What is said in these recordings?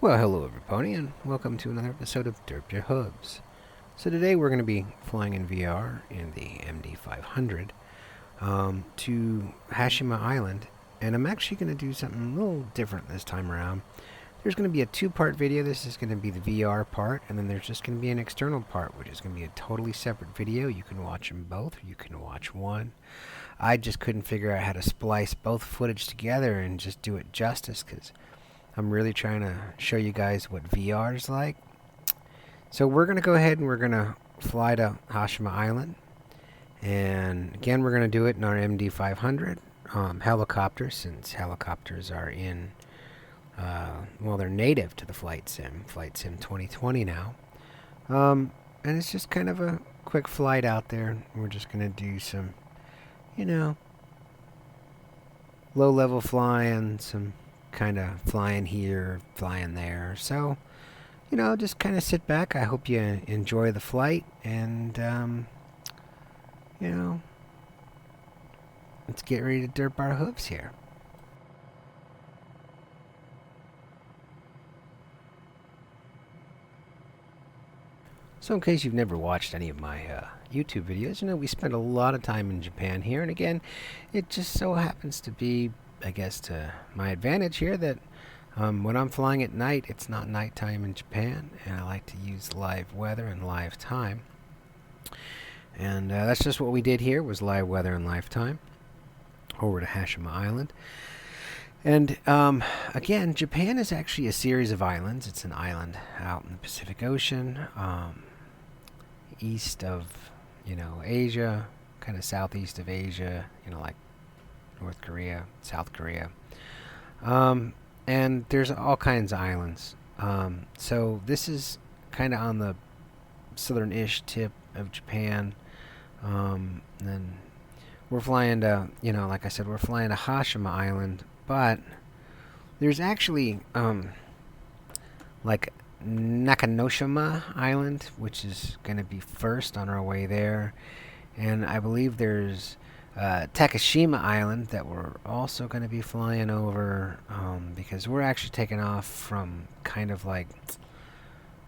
Well, hello everybody, and welcome to another episode of Derp your Hooves. So today we're going to be flying in VR in the MD-500 to Hashima Island, and I'm actually going to do something a little different this time around. There's going to be a two-part video. This is going to be the VR part, and then there's just going to be an external part, which is going to be a totally separate video. You can watch them both, or you can watch one. I just couldn't figure out how to splice both footage together and just do it justice, because I'm really trying to show you guys what VR is like. So we're going to go ahead and we're going to fly to Hashima Island. And again, we're going to do it in our MD-500 helicopter, since helicopters are in, well, they're native to the Flight Sim 2020 now. And it's just kind of a quick flight out there. We're just going to do some, low-level flying, some kind of flying here, flying there. So, just kind of sit back. I hope you enjoy the flight, and, let's get ready to derp our hooves here. So in case you've never watched any of my YouTube videos, we spend a lot of time in Japan here, and again, it just so happens to be, I guess, to my advantage here that when I'm flying at night, it's not nighttime in Japan, and I like to use live weather and live time. And that's just what we did here, was live weather and live time over to Hashima Island. And again, Japan is actually a series of islands. It's an island out in the Pacific Ocean, east of, Asia, kind of southeast of Asia, like North Korea, South Korea. And there's all kinds of islands. So this is kind of on the southern-ish tip of Japan. And then we're flying to, like I said, we're flying to Hashima Island. But there's actually, like Nakanoshima Island, which is going to be first on our way there. And I believe there's Takeshima Island that we're also going to be flying over, because we're actually taking off from kind of like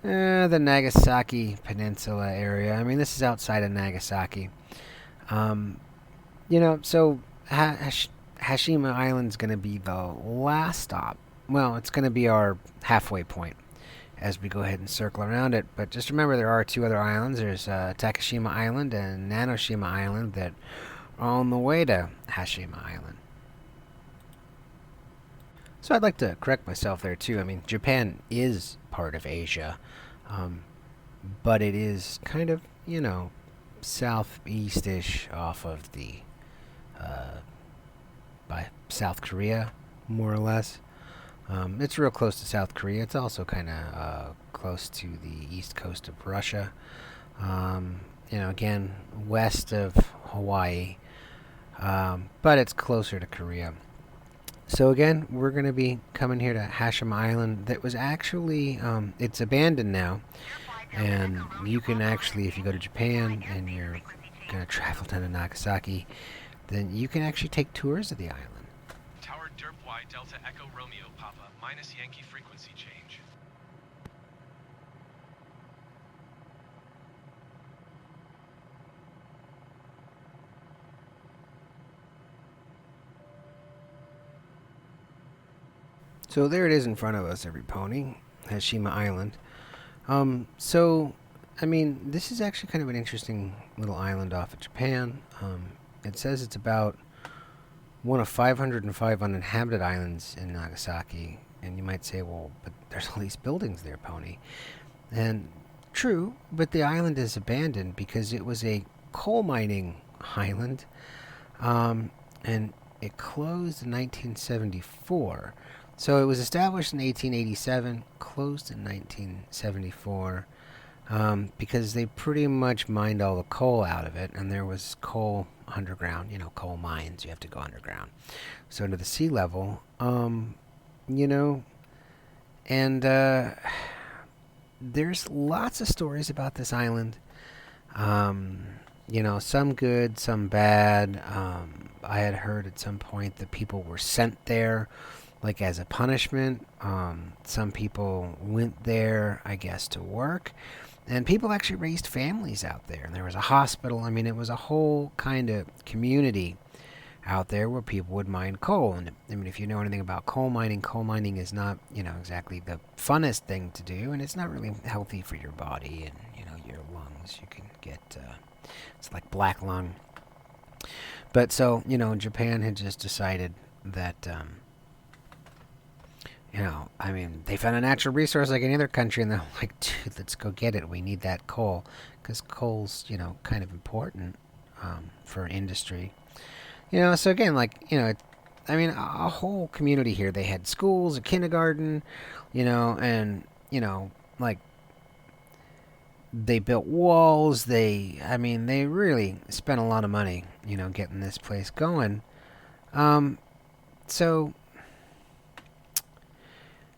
the Nagasaki Peninsula area. I mean, this is outside of Nagasaki. So Hashima Island's going to be the last stop. Well, it's going to be our halfway point as we go ahead and circle around it. But just remember, there are two other islands. There's Takeshima Island and Nanoshima Island that are on the way to Hashima Island. So I'd like to correct myself there too. I mean, Japan is part of Asia, but it is kind of, southeast-ish off of the by South Korea, more or less. It's real close to South Korea. It's also kind of close to the east coast of Russia. Again, west of Hawaii, but it's closer to Korea. So again, we're going to be coming here to Hashima Island. That was actually, it's abandoned now. And you can actually, if you go to Japan and you're going to travel down to Nagasaki, then you can actually take tours of the island. Tower Derp Y Delta Echo Romeo Papa, minus Yankee frequency change. So there it is in front of us, every pony, Hashima Island. So, I mean, this is actually kind of an interesting little island off of Japan. It says it's about one of 505 uninhabited islands in Nagasaki. And you might say, well, but there's all these buildings there, pony. And true, but the island is abandoned because it was a coal mining island. And it closed in 1974. So it was established in 1887, closed in 1974, because they pretty much mined all the coal out of it, and there was coal underground, coal mines, you have to go underground. So to the sea level, and there's lots of stories about this island, some good, some bad. I had heard at some point that people were sent there like as a punishment. Some people went there, I guess, to work, and people actually raised families out there. And there was a hospital. I mean, it was a whole kind of community out there where people would mine coal. And I mean, if you know anything about coal mining is not, exactly the funnest thing to do, and it's not really healthy for your body and, your lungs. You can get, it's like black lung. But so, Japan had just decided that, I mean, they found a natural resource like any other country, and they're like, dude, let's go get it. We need that coal. Because coal's, kind of important for industry. So again, like, I mean, a whole community here. They had schools, a kindergarten, and, like, they built walls. I mean, they really spent a lot of money, getting this place going. So,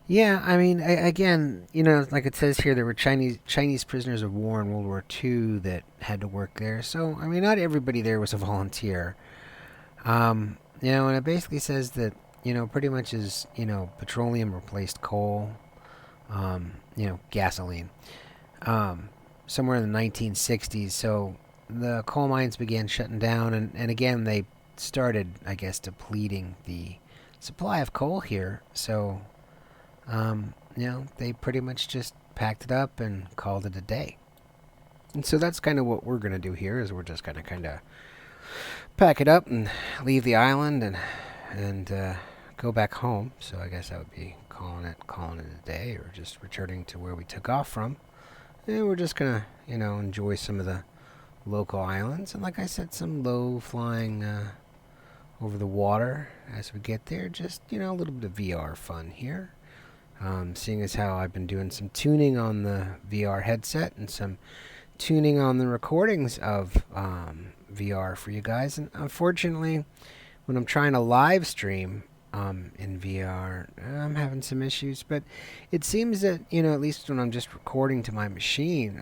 yeah, I mean, again, like it says here, there were Chinese prisoners of war in World War II that had to work there. So, I mean, not everybody there was a volunteer. And it basically says that, pretty much as, petroleum replaced coal, gasoline, somewhere in the 1960s. So the coal mines began shutting down, and again, they started, I guess, depleting the supply of coal here. So, they pretty much just packed it up and called it a day. And so that's kind of what we're going to do here is we're just going to kind of pack it up and leave the island and go back home. So I guess I would be calling it a day, or just returning to where we took off from. And we're just gonna enjoy some of the local islands, and like I said, some low flying over the water as we get there. Just a little bit of VR fun here. Seeing as how I've been doing some tuning on the VR headset and some tuning on the recordings of VR for you guys. And unfortunately, when I'm trying to live stream in VR, I'm having some issues. But it seems that at least when I'm just recording to my machine,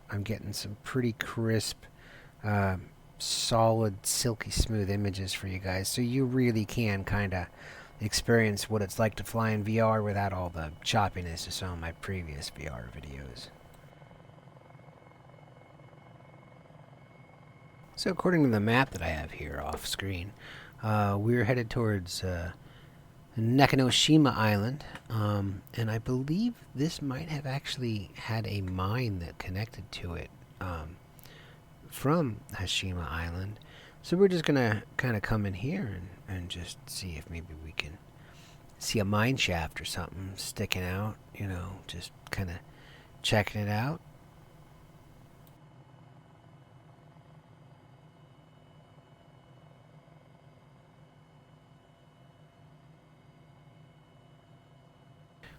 I'm getting some pretty crisp, solid, silky smooth images for you guys. So you really can kind of experience what it's like to fly in VR without all the choppiness you saw in my previous VR videos. So according to the map that I have here off screen, we're headed towards Nakanoshima Island, and I believe this might have actually had a mine that connected to it from Hashima Island. So we're just gonna kind of come in here and just see if maybe we can see a mine shaft or something sticking out, just kind of checking it out.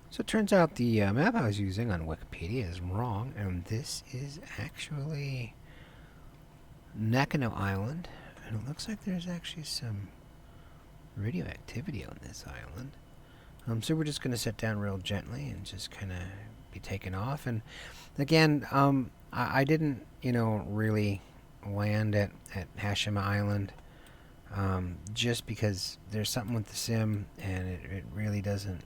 So it turns out the map I was using on Wikipedia is wrong, and this is actually Nakano Island, and it looks like there's actually some radioactivity on this island. So we're just going to sit down real gently and just kind of be taken off. And again, I didn't, really land at Hashima Island, just because there's something with the sim, and it really doesn't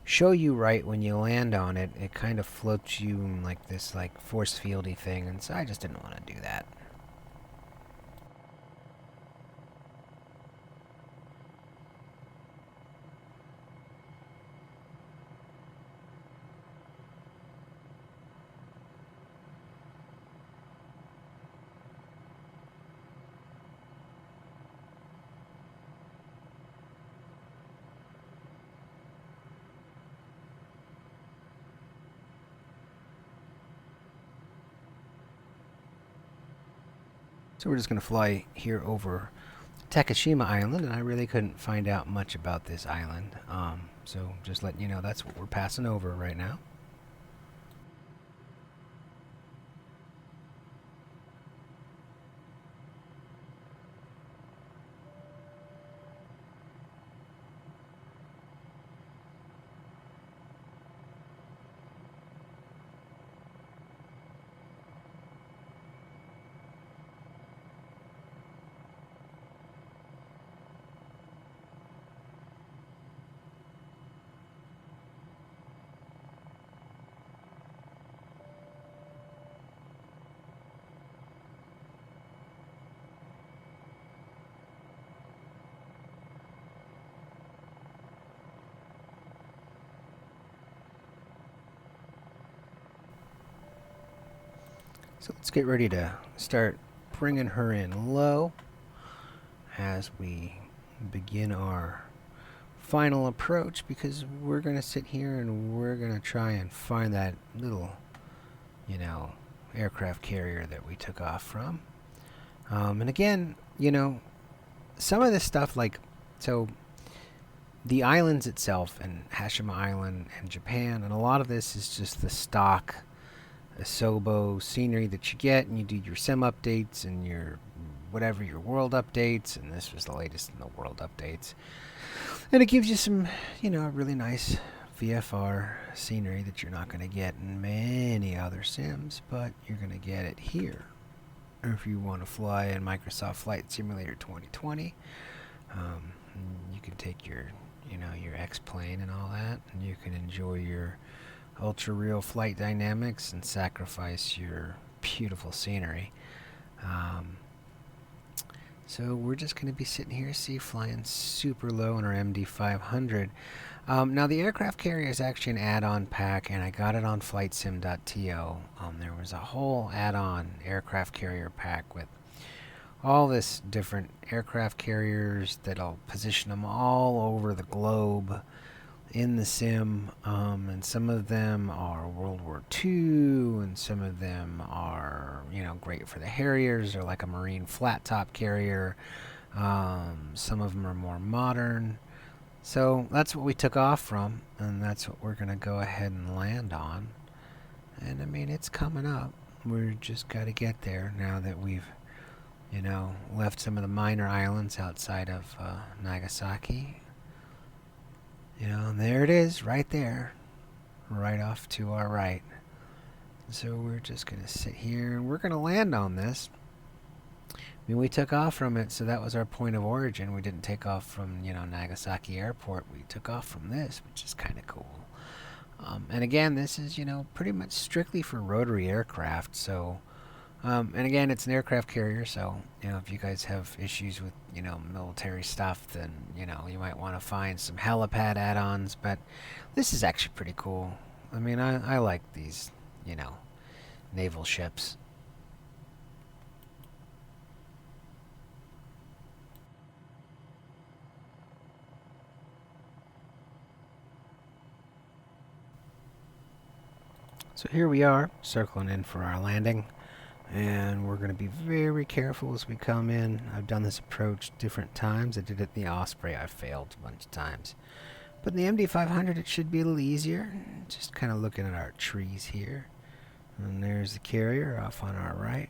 show you right when you land on it. It kind of floats you in like this force fieldy thing, and so I just didn't want to do that. So we're just going to fly here over Takashima Island, and I really couldn't find out much about this island. So just letting you know that's what we're passing over right now. So let's get ready to start bringing her in low as we begin our final approach, because we're going to sit here and we're going to try and find that little, aircraft carrier that we took off from. And again, some of this stuff, so the islands itself, and Hashima Island and Japan, and a lot of this is just the stock Asobo scenery that you get, and you do your sim updates and your world updates, and this was the latest in the world updates. And it gives you some, really nice VFR scenery that you're not going to get in many other sims, but you're going to get it here. If you want to fly in Microsoft Flight Simulator 2020, you can take your X-plane and all that, and you can enjoy your ultra-real flight dynamics and sacrifice your beautiful scenery. So we're just going to be sitting here, flying super low in our MD500. Now the aircraft carrier is actually an add-on pack, and I got it on flightsim.to. There was a whole add-on aircraft carrier pack with all this different aircraft carriers that'll position them all over the globe in the sim, and some of them are World War II, and some of them are, great for the Harriers, or like a Marine flat top carrier. Some of them are more modern. So that's what we took off from, and that's what we're going to go ahead and land on. And I mean, it's coming up. We're just got to get there now that we've, left some of the minor islands outside of Nagasaki. And there it is, right there, right off to our right. So we're just going to sit here, and we're going to land on this. I mean, we took off from it, so that was our point of origin. We didn't take off from, Nagasaki Airport. We took off from this, which is kind of cool. And again, this is, pretty much strictly for rotary aircraft. So, and again, it's an aircraft carrier, so, if you guys have issues with, military stuff, then, you might want to find some helipad add-ons. But this is actually pretty cool. I mean, I like these, naval ships. So here we are, circling in for our landing, and we're going to be very careful as we come in. I've done this approach different times. I did it in the Osprey. I failed a bunch of times. But in the MD500, it should be a little easier. Just kind of looking at our trees here. And there's the carrier off on our right.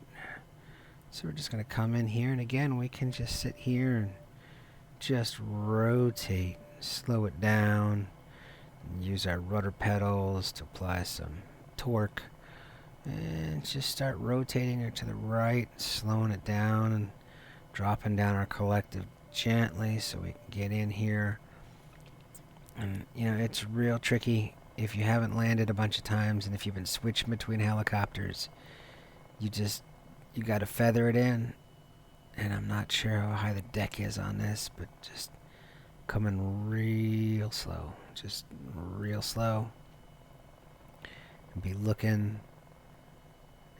So we're just going to come in here, and again, we can just sit here and just rotate, slow it down, and use our rudder pedals to apply some torque, and just start rotating her to the right, slowing it down, and dropping down our collective gently so we can get in here. And it's real tricky if you haven't landed a bunch of times, and if you've been switching between helicopters. You got to feather it in, and I'm not sure how high the deck is on this, but just coming real slow, just real slow, and be looking.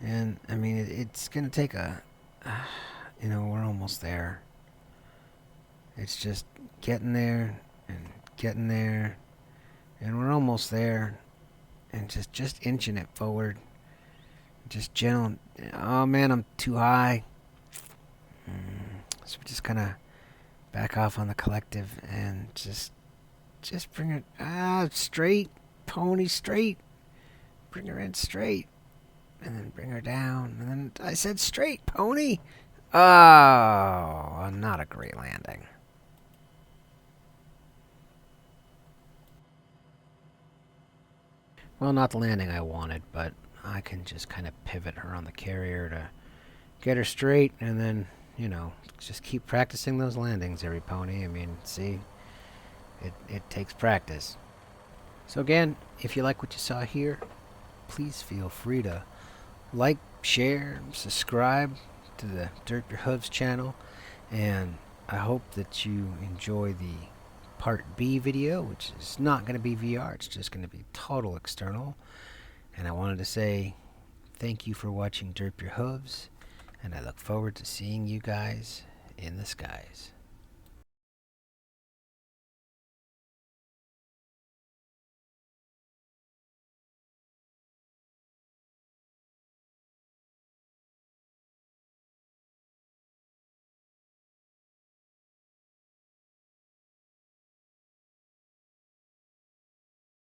And I mean, it's gonna take we're almost there. It's just getting there and getting there, and we're almost there, and just inching it forward, just gentle. Oh man, I'm too high. So we're just gonna back off on the collective and just bring it straight, pony, straight. Bring her in straight, and then bring her down, and then I said straight, pony. Oh, not a great landing. Well, not the landing I wanted, but I can just kind of pivot her on the carrier to get her straight, and then, just keep practicing those landings, every pony. I mean, see, it takes practice. So again, if you like what you saw here, please feel free to like, share, subscribe to the Derp Your Hooves channel, and I hope that you enjoy the Part B video, which is not going to be VR, it's just going to be total external. And I wanted to say thank you for watching Derp Your Hooves, and I look forward to seeing you guys in the skies.